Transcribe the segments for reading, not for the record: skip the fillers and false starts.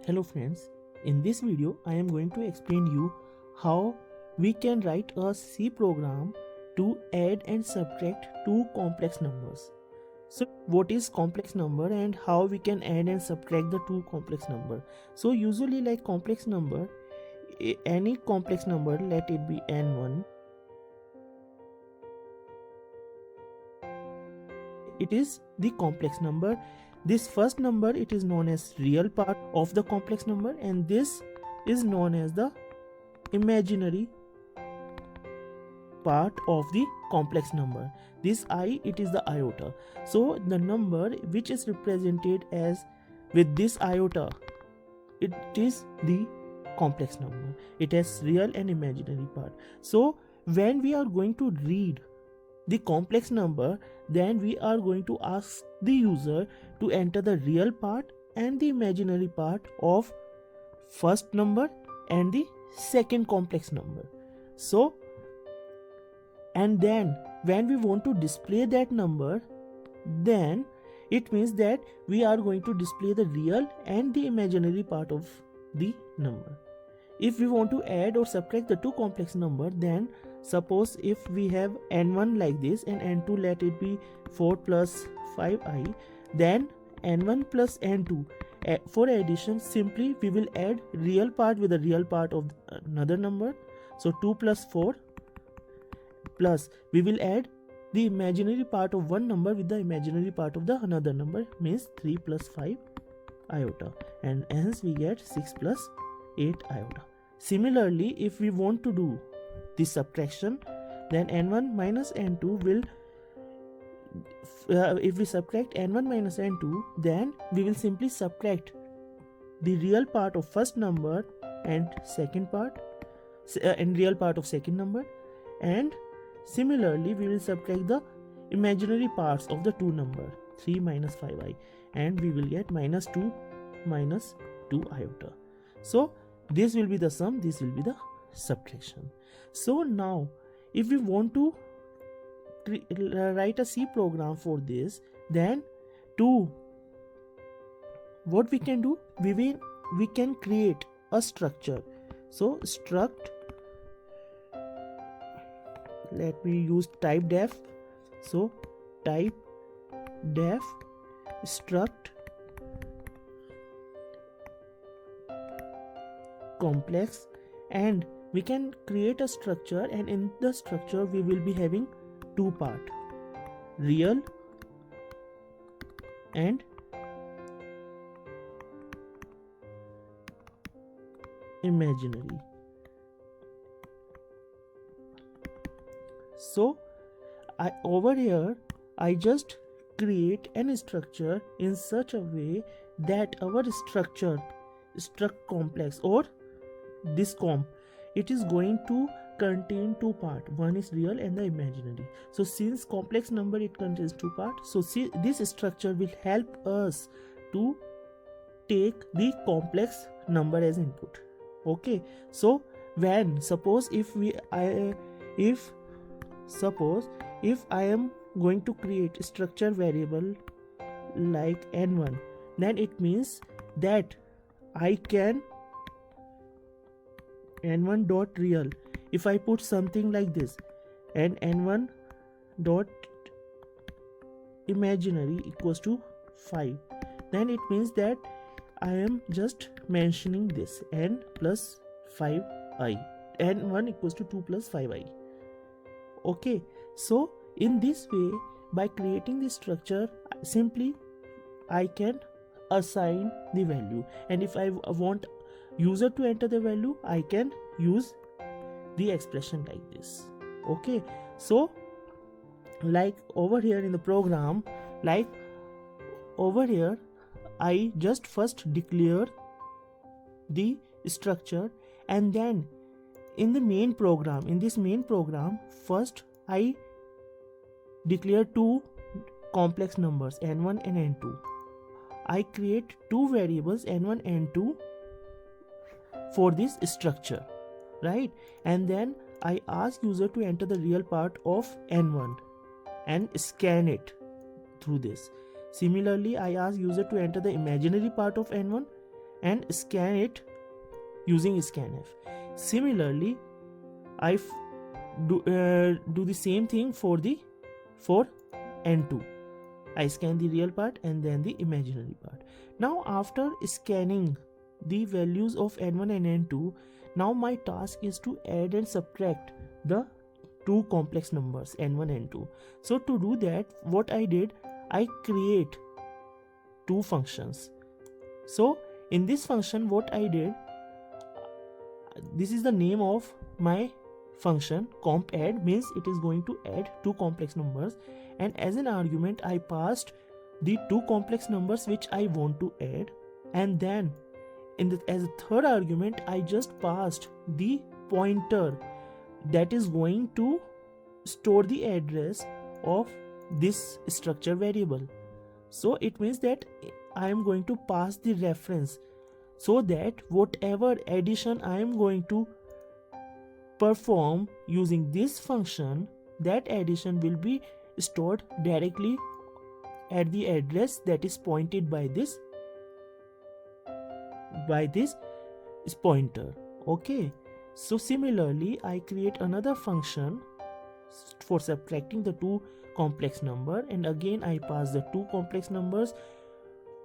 Hello friends, in this video I am going to explain you how we can write a C program to add and subtract two complex numbers. So what is complex number and how we can add and subtract the two complex number? So usually like complex number, any complex number, let it be n1, it is the complex number. This first number, it is known as real part of the complex number, and this is known as the imaginary part of the complex number. This I, it is the iota. So the number which is represented as with this iota, it is the complex number. It has real and imaginary part. So when we are going to read the complex number, then we are going to ask the user to enter the real part and the imaginary part of first number and the second complex number. So, and then when we want to display that number, then it means that we are going to display the real and the imaginary part of the number. If we want to add or subtract the two complex number, then suppose if we have n1 like this and n2, let it be 4 plus 5i, then n1 plus n2, for addition simply we will add real part with the real part of another number. So 2 plus 4 plus we will add the imaginary part of one number with the imaginary part of the another number, means 3 plus 5 iota, and hence we get 6 plus 8 iota. Similarly, if we want to do the subtraction, then n1 minus n2 will, if we subtract n1 minus n2, then we will simply subtract the real part of first number and second part, and real part of second number, and similarly we will subtract the imaginary parts of the two number, 3 minus 5i, and we will get minus 2 minus 2 iota. So this will be the sum, this will be the subtraction. So now if we want to write a C program for this, then what we can do, we can create a structure. So struct, let me use type def. So type def struct complex, and we can create a structure, and in the structure we will be having two part, real and imaginary. So over here I just create an structure in such a way that our struct complex or this comp, it is going to contain two parts, one is real and the imaginary. So since complex number it contains two parts, so see, this structure will help us to take the complex number as input. Okay, so when suppose if I am going to create a structure variable like n1, then it means that I can n1 dot real, if I put something like this, and n1 dot imaginary equals to 5, then it means that I am just mentioning this n plus 5i, n1 equals to 2 plus 5i. Okay, so in this way, by creating this structure, simply I can assign the value, and if I want user to enter the value, I can use the expression like this. Okay, so like over here in the program, like over here I just first declare the structure, and then in the main program, in this main program, first I declare two complex numbers n1 and n2. I create two variables n1 and n2 for this structure, right? And then I ask user to enter the real part of n1 and scan it through this. Similarly, I ask user to enter the imaginary part of n1 and scan it using scanf. Similarly, I do the same thing for n2. I scan the real part and then the imaginary part. Now after scanning the values of n1 and n2, now my task is to add and subtract the two complex numbers n1 and n2. So to do that, what I did, I create two functions. So in this function, what I did, this is the name of my function. Comp add means it is going to add two complex numbers, and as an argument I passed the two complex numbers which I want to add, and then as a third argument I just passed the pointer that is going to store the address of this structure variable. So it means that I am going to pass the reference, so that whatever addition I am going to perform using this function, that addition will be stored directly at the address that is pointed by this pointer. Okay, so similarly I create another function for subtracting the two complex number, and again I pass the two complex numbers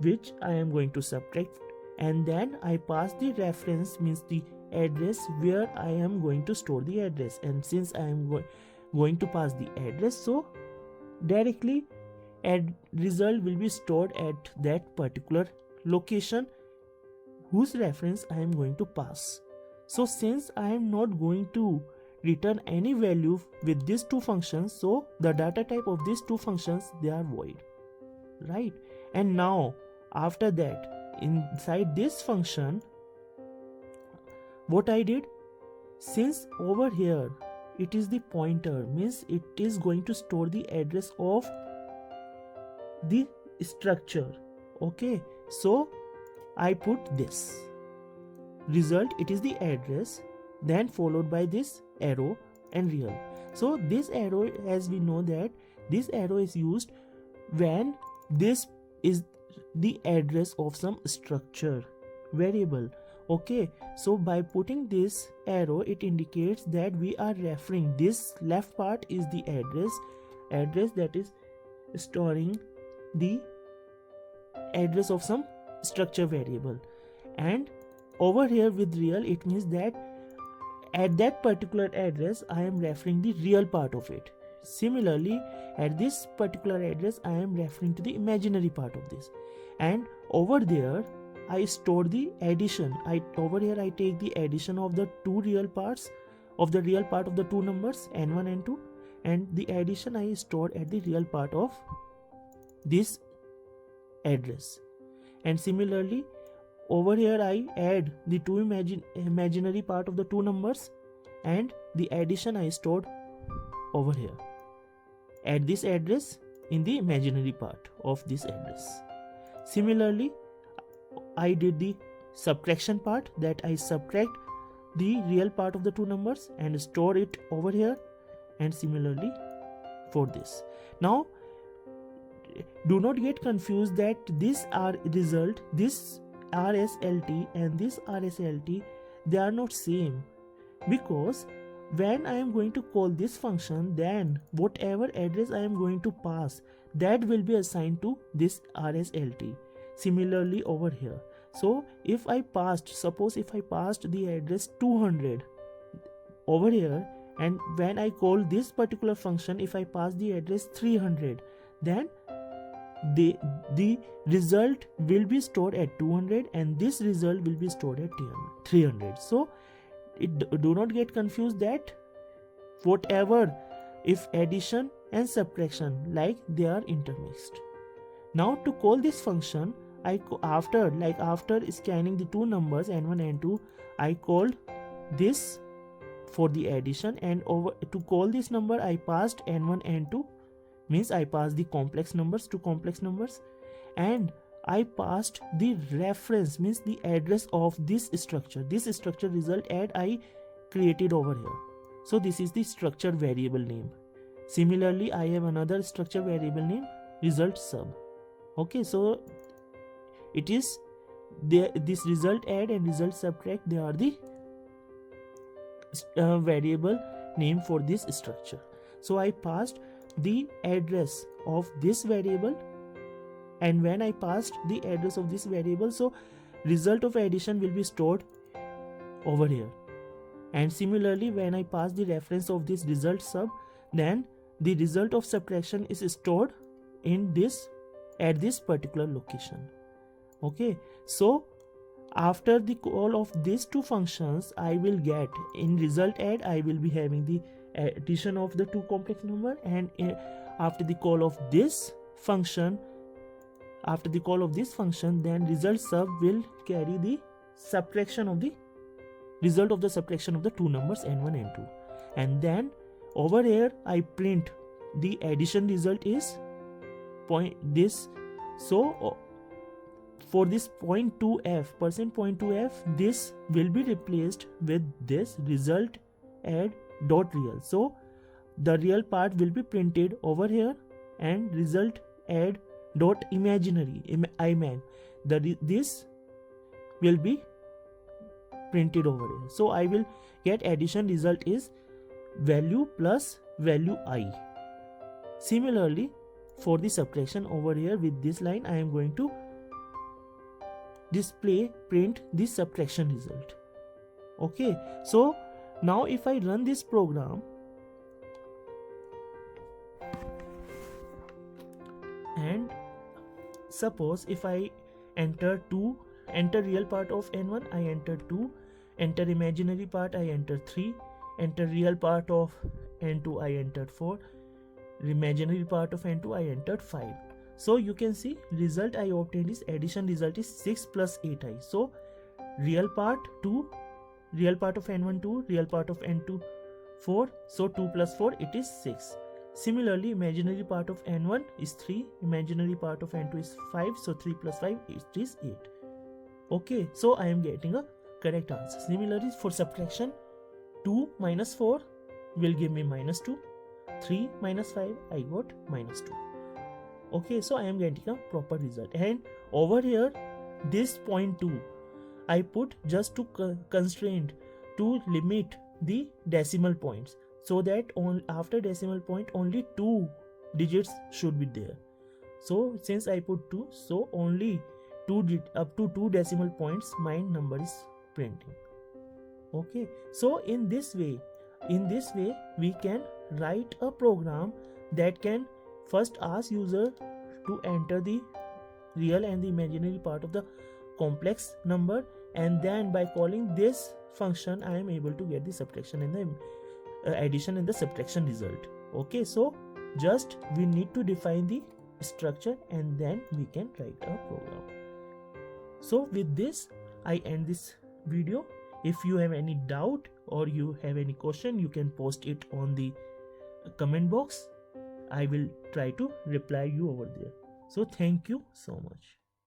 which I am going to subtract, and then I pass the reference, means the address where I am going to store the address. And since I am going to pass the address, so directly result will be stored at that particular location whose reference I am going to pass. So since I am not going to return any value with these two functions, so the data type of these two functions, they are void, right? And now after that, inside this function, what I did, since over here it is the pointer, means it is going to store the address of the structure. Okay, so I put this result, it is the address, then followed by this arrow and real. So this arrow, as we know that this arrow is used when this is the address of some structure variable. Okay, so by putting this arrow, it indicates that we are referring, this left part is the address that is storing the address of some structure variable, and over here with real, it means that at that particular address I am referring the real part of it. Similarly, at this particular address I am referring to the imaginary part of this, and over there I store the addition. Over here I take the addition of the two real parts of the real part of the two numbers n1 and n2, and the addition I store at the real part of this address. And similarly, over here I add the two imaginary part of the two numbers, and the addition I stored over here at this address in the imaginary part of this address. Similarly, I did the subtraction part, that I subtract the real part of the two numbers and store it over here, and similarly for this. Now do not get confused that this result, this RSLT and this RSLT, they are not same, because when I am going to call this function, then whatever address I am going to pass, that will be assigned to this RSLT. Similarly over here, so if I passed, suppose if I passed the address 200 over here, and when I call this particular function, if I pass the address 300, then the result will be stored at 200 and this result will be stored at 300. So do not get confused that whatever, if addition and subtraction, like they are intermixed. Now to call this function, after scanning the two numbers n1 and n2, I called this for the addition, and over to call this number I passed n1 and n2, means I passed the complex numbers to complex numbers, and I passed the reference, means the address of this structure result add I created over here. So this is the structure variable name. Similarly, I have another structure variable name result sub. Okay, so it is this result add and result subtract, they are the variable name for this structure. So I passed the address of this variable, and when I passed the address of this variable, so result of addition will be stored over here. And similarly, when I pass the reference of this result sub, then the result of subtraction is stored in this at this particular location. Okay, so after the call of these two functions, I will get in result add, I will be having the addition of the two complex number, and after the call of this function, then result sub will carry the subtraction of the result of the subtraction of the two numbers n1 and n2, and then over here I print the addition result is point this. So for this %2f, this will be replaced with this result add dot real. So the real part will be printed over here, and result add dot imaginary imag, this will be printed over here. So I will get addition result is value plus value I. Similarly, for the subtraction over here with this line, I am going to print the subtraction result. Okay, so now if I run this program, and suppose if I enter real part of n1, I enter 2, enter imaginary part, I enter 3, enter real part of n2, I entered 4, imaginary part of n2, I entered 5. So you can see result I obtained is addition result is 6 plus 8i. So real part 2, real part of n1 2, real part of n2 4, so 2 plus 4 it is 6. Similarly, imaginary part of n1 is 3, imaginary part of n2 is 5, so 3 plus 5 it is 8. Okay, so I am getting a correct answer. Similarly, for subtraction, 2 minus 4 will give me minus 2, 3 minus 5 I got minus 2. Okay, so I am getting a proper result. And over here, this .2 I put just to constrain to limit the decimal points, so that after decimal point only 2 digits should be there. So since I put 2, so only up to 2 decimal points my number is printing. Okay, so in this way we can write a program that can first ask user to enter the real and the imaginary part of the complex number, and then by calling this function I am able to get the subtraction and the addition and the subtraction result. Okay, so just we need to define the structure and then we can write a program. So with this I end this video. If you have any doubt or you have any question, you can post it on the comment box. I will try to reply you over there. So thank you so much.